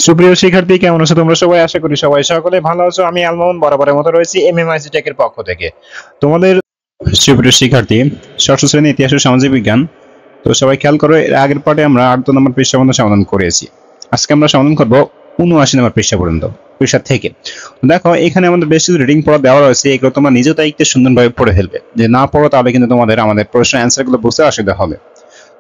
সুপ্রিয় শিক্ষার্থী, কেমন আছো তোমরা সবাই? আশা করি সবাই সকলে ভালো আছো। আমি আলমোহন বরাবরের মতো রয়েছি এমএমআইসি টেকের পক্ষ থেকে। তোমাদের সুপ্রিয় শিক্ষার্থী, ষষ্ঠ শ্রেণী ইতিহাস ও সামাজিক বিজ্ঞান। তো সবাই খেয়াল করো, এর আগের পার্টে আমরা 8 নম্বর পৃষ্ঠা পর্যন্ত সমাধান করেছি। আজকে আমরা সমাধান করব 79 নম্বর পৃষ্ঠা পর্যন্ত, পৃষ্ঠা থেকে। দেখো, এখানে আমাদের বেশ কিছু রিডিং পড়া দেওয়া রয়েছে, এগুলো তোমরা নিজে দায়িত্বে সুন্দরভাবে পড়ে ফেলবে। যে না পড়ো তাহলে কিন্তু তোমাদের আমাদের প্রশ্ন অ্যান্সার গুলো বুঝতে অসুবিধা হবে।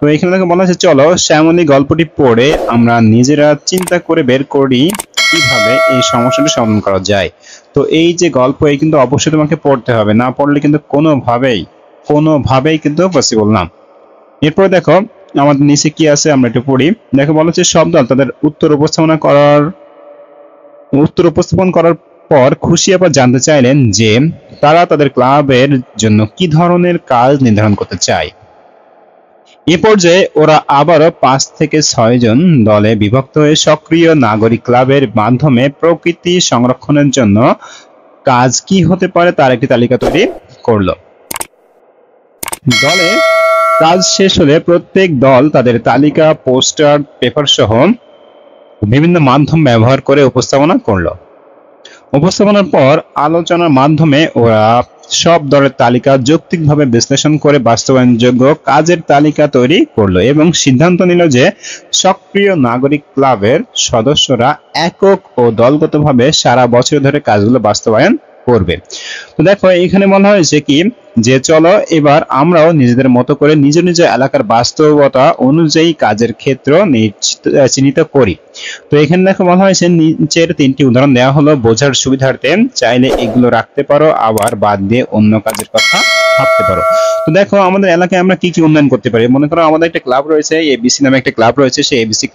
তো এখানে দেখো বলা হচ্ছে, চলো শ্যামলী গল্পটি পড়ে আমরা নিজেরা চিন্তা করে বের করি কিভাবে এই সমস্যাটি সমাধান করা যায়। তো এই যে গল্প, এই কিন্তু অবশ্যই তোমাকে পড়তে হবে, না পড়লে কিন্তু কোনোভাবেই কিন্তু পসিবল না। এরপর দেখো আমাদের নিচে কি আছে, আমরা একটু পড়ি। দেখো বলা হচ্ছে, সব দল তাদের উত্তর উপস্থাপন করার পর খুশি আবার জানতে চাইলেন যে তারা তাদের ক্লাবের জন্য কি ধরনের কাজ নির্ধারণ করতে চায়। এ পর্যায়ে ওরা আবারও 5 থেকে 6 জন দলে বিভক্ত হয়ে সক্রিয় নাগরিক ক্লাবের মাধ্যমে প্রকৃতি সংরক্ষণের জন্য কাজ কি হতে পারে তার একটি তালিকা তৈরি করলো। দলে কাজ শেষ হলে প্রত্যেক দল তাদের তালিকা, পোস্টার, পেপার সহ বিভিন্ন মাধ্যম ব্যবহার করে উপস্থাপনা করলো। উপস্থাপনার পর আলোচনার মাধ্যমে ওরা সব দলের তালিকা যৌক্তিকভাবে বিশ্লেষণ করে বাস্তবায়নযোগ্য কাজের তালিকা তৈরি করলো এবং সিদ্ধান্ত নিল যে সক্রিয় নাগরিক ক্লাবের সদস্যরা একক ও দলগতভাবে সারা বছর ধরে কাজগুলো বাস্তবায়ন করবে। তো দেখো, এখানে বলা হয়েছে কি, যে চলো এবার আমরাও নিজেদের মতো করে নিজ নিজ এলাকার বাস্তবতা অনুযায়ী কাজের ক্ষেত্র চিহ্নিত করি। তো এখানে দেখো বলা হয়েছে, নিচের 3টি উদাহরণ দেওয়া হলো বোঝার সুবিধার্থে, চাইলে এগুলো রাখতে পারো, আবার বাদ দিয়ে অন্য কাজের কথা ভাবতে পারো। তো দেখো, আমাদের এলাকায় আমরা কি কি উন্নয়ন করতে পারি। মনে করো আমাদের একটা ক্লাব রয়েছে, এবিসি নামে একটা ক্লাব রয়েছে। সেই এবিসি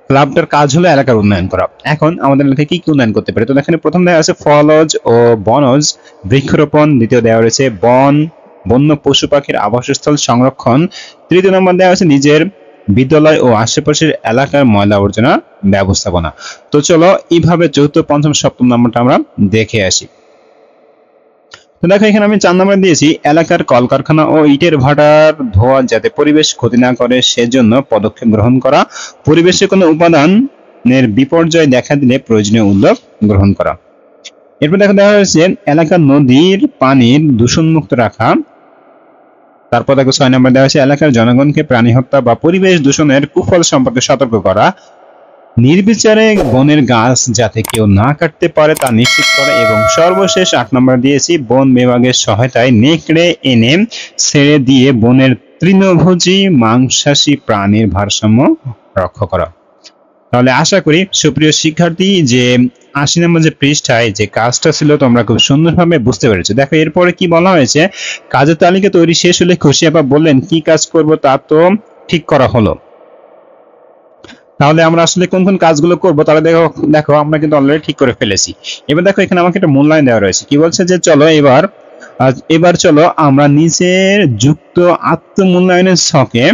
ক্লাবটার কাজ হলো এলাকার উন্নয়ন করা। এখন আমাদের এলাকায় কি কি উন্নয়ন করতে পারে। তো এখানে প্রথম দেওয়া আছে ফলজ ও বনজ বৃক্ষরোপণ, দ্বিতীয় দেওয়া রয়েছে বন্য পশু পাখির আবাসস্থল সংরক্ষণ, তৃতীয় নম্বর দেওয়া আছে নিজের বিদ্যালয় ও আশেপাশের এলাকার ময়লা আবর্জনা ব্যবস্থাপনা। তো চলো এইভাবে চতুর্থ, পঞ্চম, সপ্তম নম্বরটা আমরা দেখে আসি। তো দেখো, এখানে আমি 4 নম্বর দিয়েছি, এলাকার কলকারখানা ও ইটের ভাটার ধোঁয়া যাতে পরিবেশ ক্ষতি না করে সেজন্য পদক্ষেপ গ্রহণ করা, পরিবেশে কোনো উপাদানের বিপর্যয় দেখা দিলে প্রয়োজনীয় উদ্যোগ গ্রহণ করা। এরপর দেখা হয়েছে এলাকার নদীর পানির দূষণমুক্ত রাখা। তারপর দেখো 6 নম্বর দেওয়া হয়েছে এলাকার জনগণকে প্রাণী হত্যা বা পরিবেশ দূষণের কুফল সম্পর্কে সতর্ক করা, নির্বিচারে বনের গাছ যাতে কেউ না কাটতে পারে তা নিশ্চিত করা, এবং সর্বশেষ 8 নম্বর দিয়েছি বন বিভাগের সহায়তায় নেকড়ে এনে ছেড়ে দিয়ে বনের তৃণভোজী মাংসাশী প্রাণীর ভারসাম্য রক্ষা করা। তাহলে আশা করি সুপ্রিয় শিক্ষার্থী যে 80 নম্বর যে পৃষ্ঠায় যে কাজটা ছিল তোমরা খুব সুন্দরভাবে বুঝতে পেরেছো। দেখো এরপরে কি বলা হয়েছে, কাজের তালিকা তৈরি শেষ হলে খুশি আপা বললেন কি কাজ করব তা তো ঠিক করা হলো, তাহলে আমরা আসলে কোন কোন কাজগুলো করব তাহলে দেখো আমরা কিন্তু অলরেডি ঠিক করে ফেলেছি। এবার দেখো, এখানে আমাকে একটা মূল্যায়ন দেওয়া রয়েছে। কি বলছে যে চলো এবার চলো আমরা নিজের যুক্ত আত্মমূল্যায়নের ছকে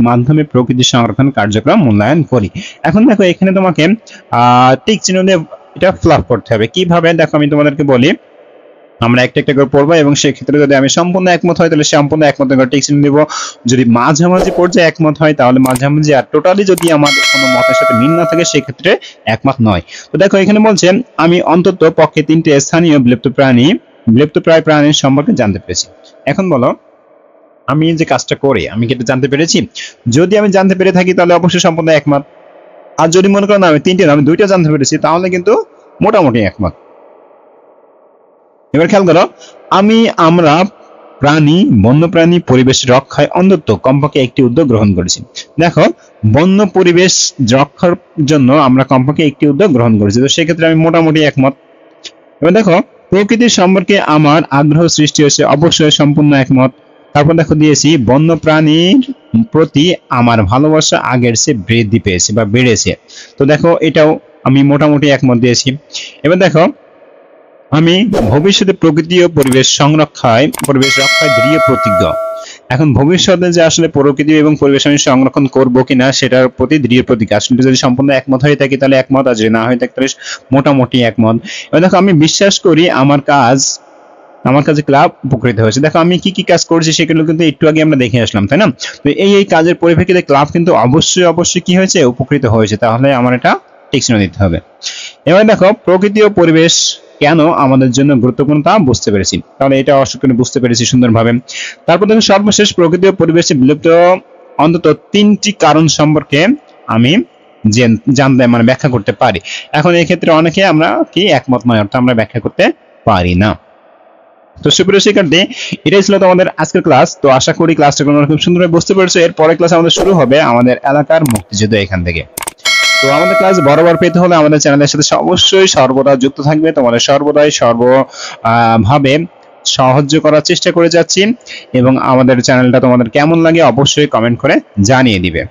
মাধ্যমে প্রকৃতি সংরক্ষণ কার্যক্রম মূল্যায়ন করি। এখন দেখো, এখানে তোমাকে টিক চিহ্ন দিয়ে এটা ফ্লাপ করতে হবে। কিভাবে দেখো আমি তোমাদেরকে বলি, আমরা একটা একটা করে পড়বো এবং সেক্ষেত্রে যদি আমি সম্পূর্ণ একমত হয় তাহলে সম্পূর্ণ একমত করে টিক চিহ্ন দিব, যদি মাঝামাঝি পর্যায়ে একমত হয় তাহলে মাঝামাঝি, আর টোটালি যদি আমার কোনো মতের সাথে মিল না থাকে সেক্ষেত্রে একমত নয়। তো দেখো এখানে বলছে, আমি অন্তত পক্ষে 3টে স্থানীয় বিলুপ্তপ্রায় প্রাণীর সম্পর্কে জানতে পেরেছি। এখন বলো, আমি যে কাজটা করি আমি কি এটা জানতে পেরেছি? যদি আমি জানতে পেরে থাকি তাহলে অবশ্যই সম্পূর্ণ একমত। আর যদি মনে করো না আমি 3টে না আমি 2টা জানতে পেরেছি তাহলে কিন্তু মোটামুটি একমত। এবার খেয়াল করো, আমরা বন্যপ্রাণী পরিবেশ রক্ষায় অন্তত কমপক্ষে একটি উদ্যোগ গ্রহণ করেছি। দেখো, বন্য পরিবেশ রক্ষার জন্য আমরা কমপক্ষে একটি উদ্যোগ গ্রহণ করেছি, তো সেক্ষেত্রে আমি মোটামুটি একমত। এবার দেখো, প্রকৃতির সম্পর্কে আমার আগ্রহ সৃষ্টি হয়েছে, অবশ্যই সম্পূর্ণ একমত। তারপর দেখো দিয়েছি বন্যপ্রাণীর প্রতি আমার ভালোবাসা আগের চেয়ে বৃদ্ধি পেয়েছে বা বেড়েছে, তো দেখো এটাও আমি মোটামুটি একমত দিয়েছি। এবার দেখো, আমি ভবিষ্যতে প্রকৃতি ও পরিবেশ রক্ষায় দৃঢ় প্রতিজ্ঞ। এখন ভবিষ্যতে যে আসলে প্রকৃতি এবং পরিবেশ আমি সংরক্ষণ করবো কিনা সেটার প্রতি দৃঢ় প্রতিজ্ঞ। আসলে যদি সম্পূর্ণ একমত হয়ে থাকি তাহলে একমত, আর যদি না হয়ে থাকে তাহলে মোটামুটি একমত। এবার দেখো, আমি বিশ্বাস করি আমার কাজ আমার কাছে ক্লাব উপকৃত হয়েছে। দেখো আমি কি কি কাজ করেছি সেগুলো কিন্তু একটু আগে আমরা দেখে আসলাম, তাই না? তো এই কাজের পরিপ্রেক্ষিতে ক্লাব কিন্তু অবশ্যই কি হয়েছে, উপকৃত হয়েছে। তাহলে আমার এটা টিক চিহ্ন দিতে হবে। এবার দেখো প্রকৃতি ও পরিবেশ কেন আমাদের জন্য গুরুত্বপূর্ণ তা বুঝতে পেরেছি, তাহলে এটা অবশ্যই করে বুঝতে পেরেছি সুন্দরভাবে। তারপর দেখো সর্বশেষ প্রকৃতি ও পরিবেশে বিলুপ্ত অন্তত 3টি কারণ সম্পর্কে আমি জানতে মানে ব্যাখ্যা করতে পারি। এখন এই ক্ষেত্রে অনেকে আমরা কি একমত নয়, অর্থাৎ আমরা ব্যাখ্যা করতে পারি না। তো সুপ্রিয় শিক্ষার্থী, এটাই ছিল তোমাদের আজকের ক্লাস। তো আশা করি ক্লাসটা তোমরা খুব সুন্দরভাবে বুঝতে পেরেছো। এর পরের ক্লাস আমাদের শুরু হবে আমাদের এলাকার মুক্তিযুদ্ধ এখান থেকে। তো আমাদের ক্লাস বরাবর পেতে হলে আমাদের চ্যানেলের সাথে অবশ্যই সর্বদা যুক্ত থাকবে। তোমাদের সর্বদাই ভাবে সাহায্য করার চেষ্টা করে যাচ্ছি, এবং আমাদের চ্যানেলটা তোমাদের কেমন লাগে অবশ্যই কমেন্ট করে জানিয়ে দিবে।